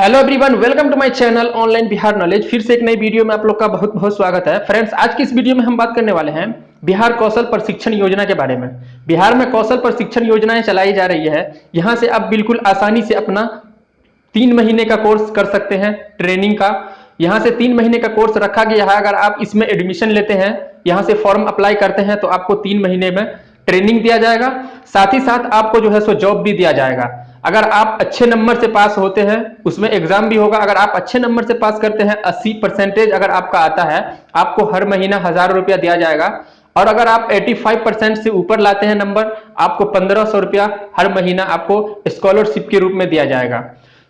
Hello everyone, welcome to my channel online Bihar knowledge. फिर से एक नई वीडियो में आप लोग का बहुत बहुत स्वागत है। फ्रेंड्स, आज की इस वीडियो में हम बात करने वाले हैं बिहार कौशल प्रशिक्षण योजना के बारे में। बिहार में कौशल प्रशिक्षण योजनाएं चलाई जा रही है। यहां से आप बिल्कुल आसानी से अपना 3 महीने का कोर्स कर सकते हैं ट्रेनिंग का। यहाँ से 3 महीने का कोर्स रखा गया है। अगर आप इसमें एडमिशन लेते हैं, यहाँ से फॉर्म अप्लाई करते हैं, तो आपको 3 महीने में ट्रेनिंग दिया जाएगा। साथ ही साथ आपको जो है सो जॉब भी दिया जाएगा। अगर आप अच्छे नंबर से पास होते हैं, उसमें एग्जाम भी होगा। अगर आप अच्छे नंबर से पास करते हैं, 80% अगर आपका आता है, आपको हर महीना 1000 रुपया दिया जाएगा। और अगर आप 85% से ऊपर लाते हैं नंबर, आपको 1500 रुपया हर महीना आपको स्कॉलरशिप के रूप में दिया जाएगा।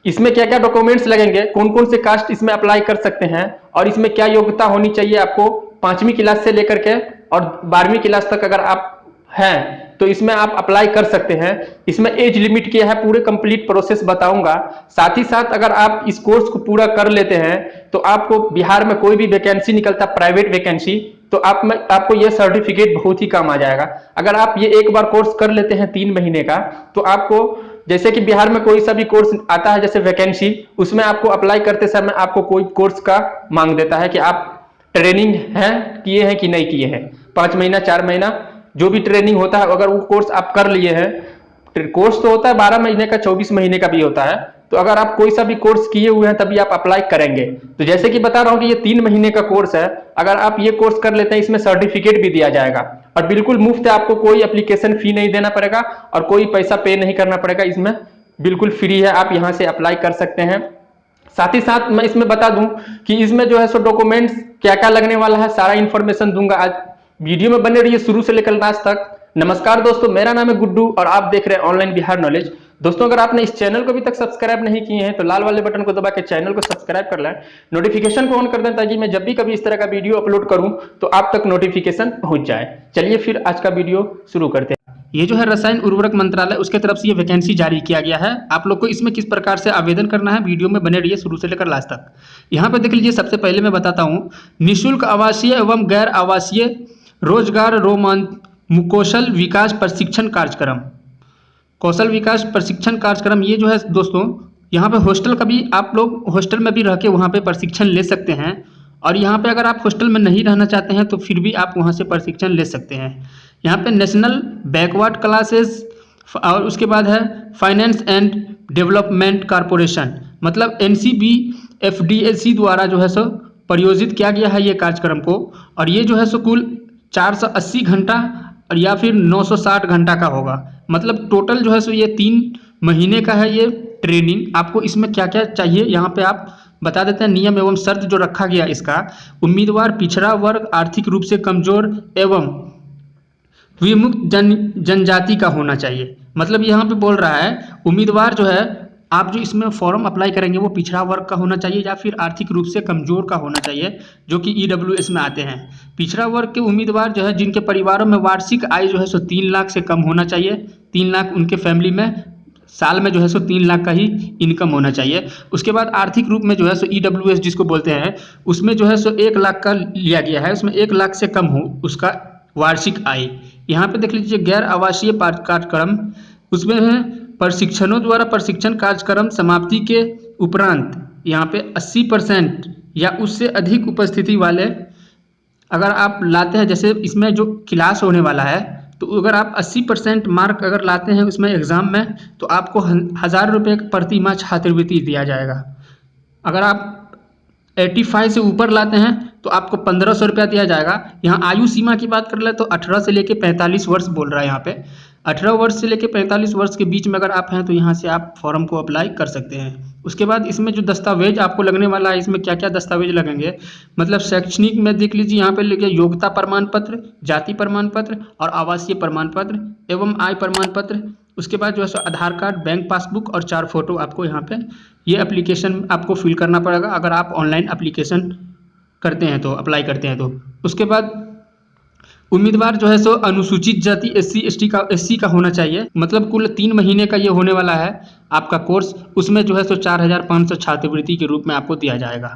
इसमें क्या क्या डॉक्यूमेंट्स लगेंगे, कौन कौन से कास्ट इसमें अप्लाई कर सकते हैं, और इसमें क्या योग्यता होनी चाहिए आपको 5वीं क्लास से लेकर के और 12वीं क्लास तक अगर आप हैं तो इसमें आप अप्लाई कर सकते हैं। इसमें एज लिमिट क्या है, पूरे कंप्लीट प्रोसेस बताऊंगा। साथ ही साथ अगर आप इस कोर्स को पूरा कर लेते हैं तो आपको बिहार में कोई भी वैकेंसी निकलता, प्राइवेट वैकेंसी, तो आपको यह सर्टिफिकेट बहुत ही काम आ जाएगा। अगर आप ये एक बार कोर्स कर लेते हैं 3 महीने का, तो आपको जैसे कि बिहार में कोई सा भी कोर्स आता है जैसे वैकेंसी, उसमें आपको अप्लाई करते समय आपको कोई कोर्स का मांग देता है कि आप ट्रेनिंग है किए हैं कि नहीं किए हैं। 5 महीना 4 महीना जो भी ट्रेनिंग होता है, अगर वो कोर्स आप कर लिए हैं, कोर्स तो होता है 12 महीने का, 24 महीने का भी होता है, तो अगर आप कोई सा भी कोर्स किए हुए हैं तभी आप अप्लाई करेंगे। तो जैसे कि बता रहा हूं कि ये 3 महीने का कोर्स है। अगर आप ये कोर्स कर लेते हैं, इसमें सर्टिफिकेट भी दिया जाएगा और बिल्कुल मुफ्त है। आपको कोई एप्लीकेशन फी नहीं देना पड़ेगा और कोई पैसा पे नहीं करना पड़ेगा। इसमें बिल्कुल फ्री है, आप यहां से अप्लाई कर सकते हैं। साथ ही साथ मैं इसमें बता दूं कि इसमें जो है सो डॉक्यूमेंट्स क्या क्या लगने वाला है, सारा इंफॉर्मेशन दूंगा। आज वीडियो में बने रहिए शुरू से लेकर लास्ट तक। नमस्कार दोस्तों, मेरा नाम है गुड्डू और आप देख रहे हैं ऑनलाइन बिहार नॉलेज। दोस्तों, अगर आपने इस चैनल को अभी तक सब्सक्राइब नहीं किए हैं तो लाल वाले बटन को दबा के चैनल को सब्सक्राइब कर लें, नोटिफिकेशन को ऑन कर दें, ताकि मैं जब भी कभी इस तरह का वीडियो अपलोड करूं तो आप तक नोटिफिकेशन पहुंच जाए। चलिए फिर आज का वीडियो शुरू करते हैं। ये जो है रसायन उर्वरक मंत्रालय, उसके तरफ से ये वैकेंसी जारी किया गया है। आप लोग को इसमें किस प्रकार से आवेदन करना है, वीडियो में बने रहिए शुरू से लेकर लास्ट तक। यहाँ पे देख लीजिए, सबसे पहले मैं बताता हूँ, निःशुल्क आवासीय एवं गैर आवासीय रोजगार कौशल विकास प्रशिक्षण कार्यक्रम। कौशल विकास प्रशिक्षण कार्यक्रम ये जो है दोस्तों, यहाँ पे हॉस्टल का भी आप लोग हॉस्टल में भी रह के वहाँ पे प्रशिक्षण ले सकते हैं। और यहाँ पे अगर आप हॉस्टल में नहीं रहना चाहते हैं तो फिर भी आप वहाँ से प्रशिक्षण ले सकते हैं। यहाँ पे नेशनल बैकवर्ड क्लासेस और उसके बाद है फाइनेंस एंड डेवलपमेंट कॉरपोरेशन, मतलब NCBFDC द्वारा जो है सो प्रायोजित किया गया है ये कार्यक्रम को। और ये जो है सो कुल 480 घंटा और या फिर 960 घंटा का होगा। मतलब टोटल जो है सो ये 3 महीने का है ये ट्रेनिंग। आपको इसमें क्या क्या चाहिए यहाँ पे आप बता देते हैं। नियम एवं शर्त जो रखा गया इसका, उम्मीदवार पिछड़ा वर्ग, आर्थिक रूप से कमजोर एवं विमुक्त जनजाति का होना चाहिए। मतलब यहाँ पे बोल रहा है उम्मीदवार जो है, आप जो इसमें फॉर्म अप्लाई करेंगे वो पिछड़ा वर्ग का होना चाहिए या फिर आर्थिक रूप से कमजोर का होना चाहिए, जो कि EWS में आते हैं। पिछड़ा वर्ग के उम्मीदवार जो है जिनके परिवारों में वार्षिक आय जो है सो 3 लाख से कम होना चाहिए। 3 लाख उनके फैमिली में साल में जो है सो 3 लाख का ही इनकम होना चाहिए। उसके बाद आर्थिक रूप में जो है सो EWS जिसको बोलते हैं, उसमें जो है सो 1 लाख का लिया गया है। उसमें 1 लाख से कम हो उसका वार्षिक आय। यहाँ पे देख लीजिए गैर आवासीय कार्यक्रम, उसमें है प्रशिक्षणों द्वारा प्रशिक्षण कार्यक्रम समाप्ति के उपरांत यहाँ पे 80% या उससे अधिक उपस्थिति वाले अगर आप लाते हैं, जैसे इसमें जो क्लास होने वाला है, तो अगर आप 80% मार्क अगर लाते हैं उसमें एग्जाम में, तो आपको 1000 रुपये प्रति माह छात्रवृत्ति दिया जाएगा। अगर आप 85 से ऊपर लाते हैं तो आपको 1500 रुपया दिया जाएगा। यहाँ आयु सीमा की बात कर ले तो 18 से लेके 45 वर्ष बोल रहा है। यहाँ पे 18 वर्ष से लेके 45 वर्ष के बीच में अगर आप हैं तो यहाँ से आप फॉर्म को अप्लाई कर सकते हैं। उसके बाद इसमें जो दस्तावेज आपको लगने वाला है, इसमें क्या क्या दस्तावेज लगेंगे, मतलब शैक्षणिक में देख लीजिए, यहाँ पे लिखिए योग्यता प्रमाण पत्र, जाति प्रमाण पत्र और आवासीय प्रमाण पत्र एवं आय प्रमाण पत्र। उसके बाद जो है सो आधार कार्ड, बैंक पासबुक और 4 फोटो आपको यहाँ पे ये एप्लीकेशन आपको फिल करना पड़ेगा अगर आप ऑनलाइन एप्लीकेशन करते हैं तो, अप्लाई करते हैं तो। उसके बाद उम्मीदवार जो है सो अनुसूचित जाति SC का होना चाहिए। मतलब कुल 3 महीने का ये होने वाला है आपका कोर्स। उसमें जो है सो 4500 छात्रवृत्ति के रूप में आपको दिया जाएगा।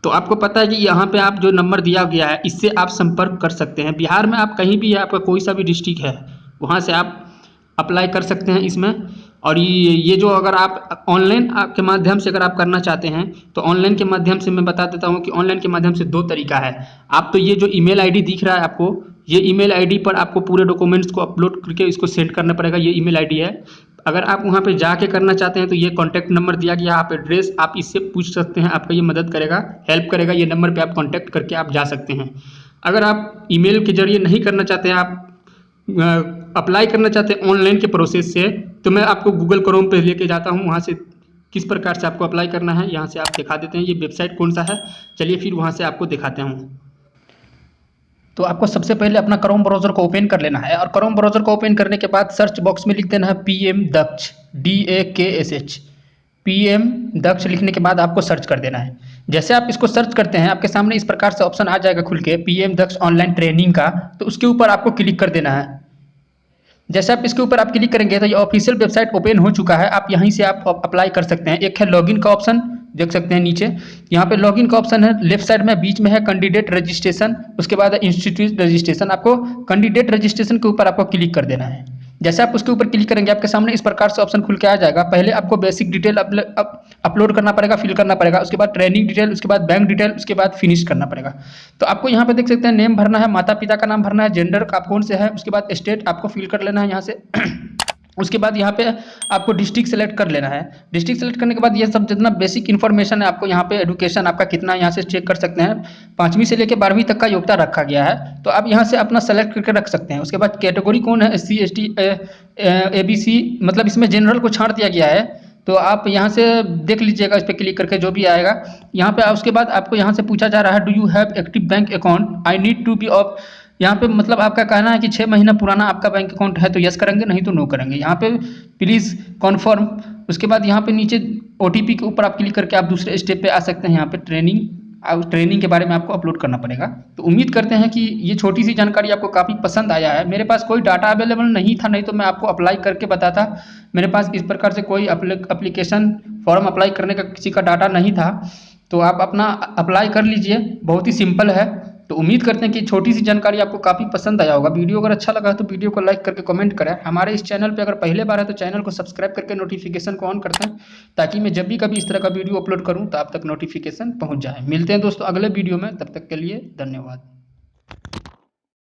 तो आपको पता है कि यहाँ पे आप जो नंबर दिया गया है इससे आप संपर्क कर सकते हैं। बिहार में आप कहीं भी, आपका कोई सा भी डिस्ट्रिक्ट है, वहाँ से आप अप्लाई कर सकते हैं इसमें। और ये जो अगर आप ऑनलाइन के माध्यम से अगर आप करना चाहते हैं तो ऑनलाइन के माध्यम से मैं बता देता हूँ कि ऑनलाइन के माध्यम से 2 तरीका है। आप तो ये जो ईमेल आईडी दिख रहा है आपको, ये ईमेल आईडी पर आपको पूरे डॉक्यूमेंट्स को अपलोड करके इसको सेंड करना पड़ेगा। ये ईमेल आईडी है। अगर आप वहाँ पे जाके करना चाहते हैं तो ये कॉन्टैक्ट नंबर दिया गया, आप एड्रेस आप इससे पूछ सकते हैं, आपका ये मदद करेगा, हेल्प करेगा। ये नंबर पे आप कॉन्टैक्ट करके आप जा सकते हैं। अगर आप ईमेल के जरिए नहीं करना चाहते हैं, आप अप्लाई करना चाहते हैं ऑनलाइन के प्रोसेस से, तो मैं आपको गूगल क्रोम पे लेके जाता हूँ। वहाँ से किस प्रकार से आपको अप्लाई करना है यहाँ से आप दिखा देते हैं। ये वेबसाइट कौन सा है, चलिए फिर वहाँ से आपको दिखाते हूँ। तो आपको सबसे पहले अपना क्रोम ब्राउज़र को ओपन कर लेना है और क्रोम ब्राउज़र को ओपन करने के बाद सर्च बॉक्स में लिख देना है PM दक्ष, DAKSH। PM दक्ष लिखने के बाद आपको सर्च कर देना है। जैसे आप इसको सर्च करते हैं आपके सामने इस प्रकार से ऑप्शन आ जाएगा खुल के PM दक्ष ऑनलाइन ट्रेनिंग का, तो उसके ऊपर आपको क्लिक कर देना है। जैसे आप इसके ऊपर आप क्लिक करेंगे तो ये ऑफिशियल वेबसाइट ओपन हो चुका है। आप यहीं से आप अप्लाई कर सकते हैं। एक है लॉगिन का ऑप्शन, देख सकते हैं नीचे यहाँ पे लॉगिन का ऑप्शन है, लेफ्ट साइड में बीच में है कैंडिडेट रजिस्ट्रेशन, उसके बाद है इंस्टीट्यूट रजिस्ट्रेशन। आपको कैंडिडेट रजिस्ट्रेशन के ऊपर आपको क्लिक कर देना है। जैसे आप उसके ऊपर क्लिक करेंगे आपके सामने इस प्रकार से ऑप्शन खुल के आ जाएगा। पहले आपको बेसिक डिटेल अपलोड करना पड़ेगा, फिल करना पड़ेगा, उसके बाद ट्रेनिंग डिटेल, उसके बाद बैंक डिटेल, उसके बाद फिनिश करना पड़ेगा। तो आपको यहाँ पे देख सकते हैं नेम भरना है, माता पिता का नाम भरना है, जेंडर आप कौन से है, उसके बाद स्टेट आपको फिल कर लेना है यहाँ से। उसके बाद यहाँ पे आपको डिस्ट्रिक्ट सेलेक्ट कर लेना है। डिस्ट्रिक्ट सेलेक्ट करने के बाद ये सब जितना बेसिक इन्फॉर्मेशन है आपको यहाँ पे एजुकेशन आपका कितना यहाँ से चेक कर सकते हैं। 5वीं से लेकर 12वीं तक का योग्यता रखा गया है, तो आप यहाँ से अपना सेलेक्ट करके रख सकते हैं। उसके बाद कैटेगरी कौन है, SC ST ABC, मतलब इसमें जनरल को छाड़ दिया गया है, तो आप यहाँ से देख लीजिएगा इस पर क्लिक करके जो भी आएगा यहाँ पे। उसके बाद आपको यहाँ से पूछा जा रहा है do you have active bank account, I need to be off, यहाँ पे मतलब आपका कहना है कि 6 महीना पुराना आपका बैंक अकाउंट है तो यस करेंगे, नहीं तो नो करेंगे। यहाँ पे प्लीज़ कॉन्फर्म। उसके बाद यहाँ पे नीचे OTP के ऊपर आप क्लिक करके आप दूसरे स्टेप पे आ सकते हैं। यहाँ पे ट्रेनिंग के बारे में आपको अपलोड करना पड़ेगा। तो उम्मीद करते हैं कि ये छोटी सी जानकारी आपको काफ़ी पसंद आया है। मेरे पास कोई डाटा अवेलेबल नहीं था, नहीं तो मैं आपको अप्लाई करके बताता। मेरे पास इस प्रकार से कोई एप्लीकेशन फॉर्म अप्लाई करने का किसी का डाटा नहीं था, तो आप अपना अप्लाई कर लीजिए, बहुत ही सिंपल है। तो उम्मीद करते हैं कि छोटी सी जानकारी आपको काफ़ी पसंद आया होगा। वीडियो अगर अच्छा लगा तो वीडियो को लाइक करके कमेंट करें। हमारे इस चैनल पे अगर पहले बार है तो चैनल को सब्सक्राइब करके नोटिफिकेशन को ऑन करते हैं, ताकि मैं जब भी कभी इस तरह का वीडियो अपलोड करूं तो आप तक नोटिफिकेशन पहुंच जाए। मिलते हैं दोस्तों अगले वीडियो में, तब तक के लिए धन्यवाद।